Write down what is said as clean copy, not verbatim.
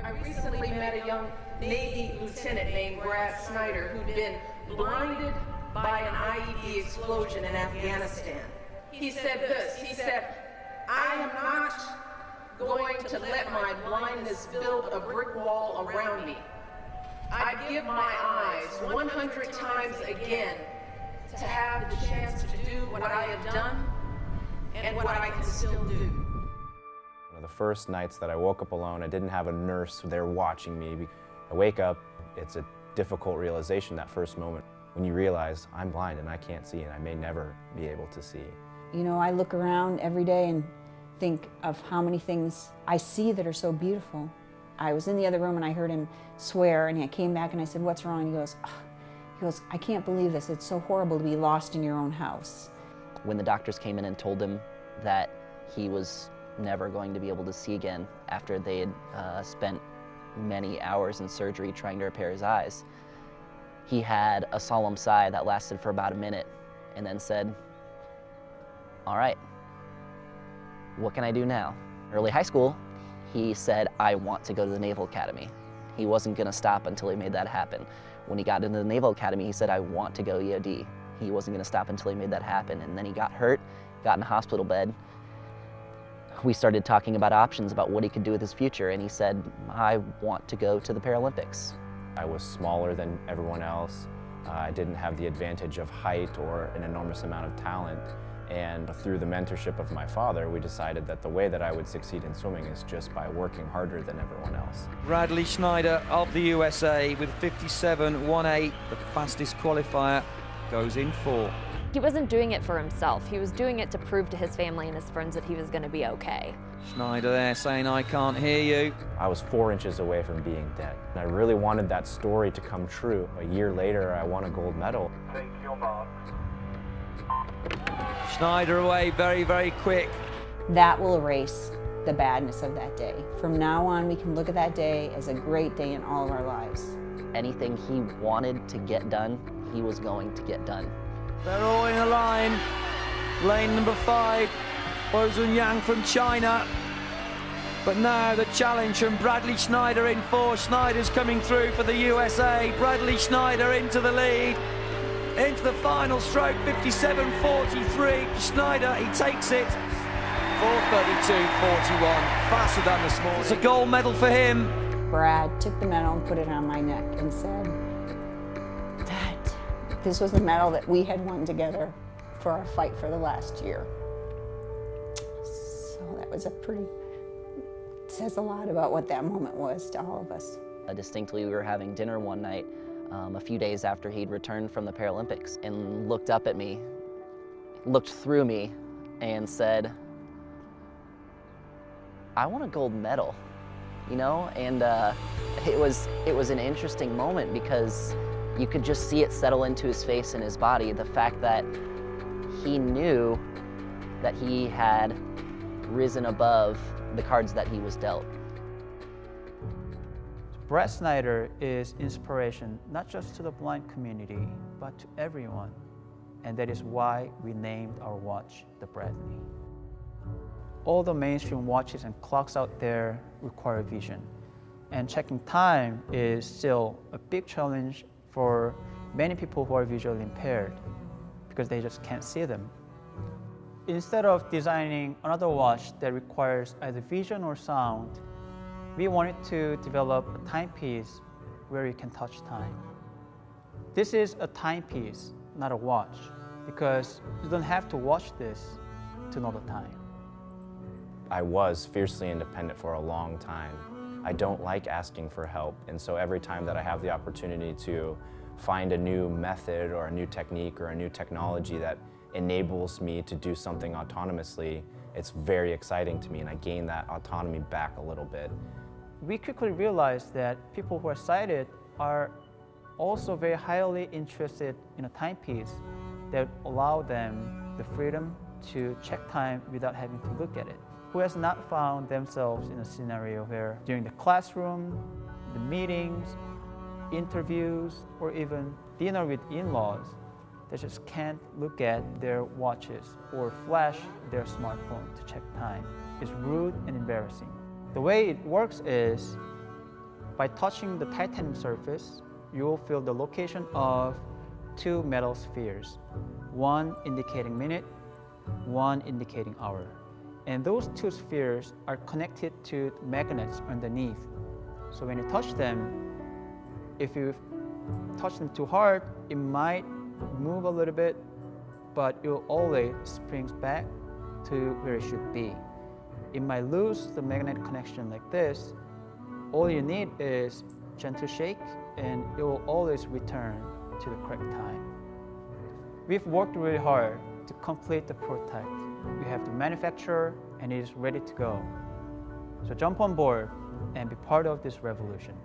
I recently met a young Navy lieutenant named Brad Snyder who'd been blinded by an IED explosion in Afghanistan. He said this, he said, "I am not going to let my blindness build a brick wall around me. I give my eyes 100 times again to have the chance to do what I have done and what I can still do." The first nights that I woke up alone, I didn't have a nurse there watching me. I wake up, it's a difficult realization that first moment when you realize I'm blind and I can't see and I may never be able to see. You know, I look around every day and think of how many things I see that are so beautiful. I was in the other room and I heard him swear, and I came back and I said, "What's wrong?" And he goes, "I can't believe this. It's so horrible to be lost in your own house." When the doctors came in and told him that he was never going to be able to see again after they had spent many hours in surgery trying to repair his eyes, he had a solemn sigh that lasted for about a minute and then said, "All right, what can I do now?" Early high school, he said, "I want to go to the Naval Academy." He wasn't going to stop until he made that happen. When he got into the Naval Academy, he said, "I want to go EOD." He wasn't going to stop until he made that happen. And then he got hurt, got in a hospital bed. We started talking about options, about what he could do with his future, and he said, "I want to go to the Paralympics." I was smaller than everyone else. I didn't have the advantage of height or an enormous amount of talent. And through the mentorship of my father, we decided that the way that I would succeed in swimming is just by working harder than everyone else. Bradley Schneider of the USA with 57.18, the fastest qualifier, goes in 4. He wasn't doing it for himself. He was doing it to prove to his family and his friends that he was going to be okay. Schneider there saying, "I can't hear you." I was 4 inches away from being dead. And I really wanted that story to come true. A year later, I won a gold medal. Take your mark. Schneider away very, very quick. That will erase the badness of that day. From now on, we can look at that day as a great day in all of our lives. Anything he wanted to get done, he was going to get done. They're all in a line. Lane number 5, Bo Zunyang from China. But now the challenge from Bradley Schneider in 4. Schneider's coming through for the USA. Bradley Schneider into the lead. Into the final stroke, 57.43. Schneider, he takes it. 4:32.41, faster than the small. It's a gold medal for him. Brad took the medal and put it on my neck and said that this was the medal that we had won together for our fight for the last year. So that was says a lot about what that moment was to all of us. Distinctly, we were having dinner one night a few days after he'd returned from the Paralympics, and looked up at me, looked through me, and said, "I want a gold medal," you know? And it was an interesting moment because you could just see it settle into his face and his body, the fact that he knew that he had risen above the cards that he was dealt. Brad Snyder is inspiration not just to the blind community, but to everyone. And that is why we named our watch the Bradley. All the mainstream watches and clocks out there require vision. And checking time is still a big challenge for many people who are visually impaired because they just can't see them. Instead of designing another watch that requires either vision or sound, we wanted to develop a timepiece where you can touch time. This is a timepiece, not a watch, because you don't have to watch this to know the time. I was fiercely independent for a long time. I don't like asking for help, and so every time that I have the opportunity to find a new method or a new technique or a new technology that enables me to do something autonomously, it's very exciting to me, and I gain that autonomy back a little bit. We quickly realized that people who are sighted are also very highly interested in a timepiece that allow them the freedom to check time without having to look at it. Who has not found themselves in a scenario where during the classroom, the meetings, interviews, or even dinner with in-laws, they just can't look at their watches or flash their smartphone to check time. It's rude and embarrassing. The way it works is By touching the titanium surface, you will feel the location of two metal spheres, one indicating minute, one indicating hour. And those two spheres are connected to magnets underneath. So when you touch them, if you touch them too hard, it might move a little bit, but it will always springs back to where it should be. It might lose the magnetic connection like this. All you need is gentle shake and it will always return to the correct time. We've worked really hard to complete the prototype. We have the manufacturer and it is ready to go. So jump on board and be part of this revolution.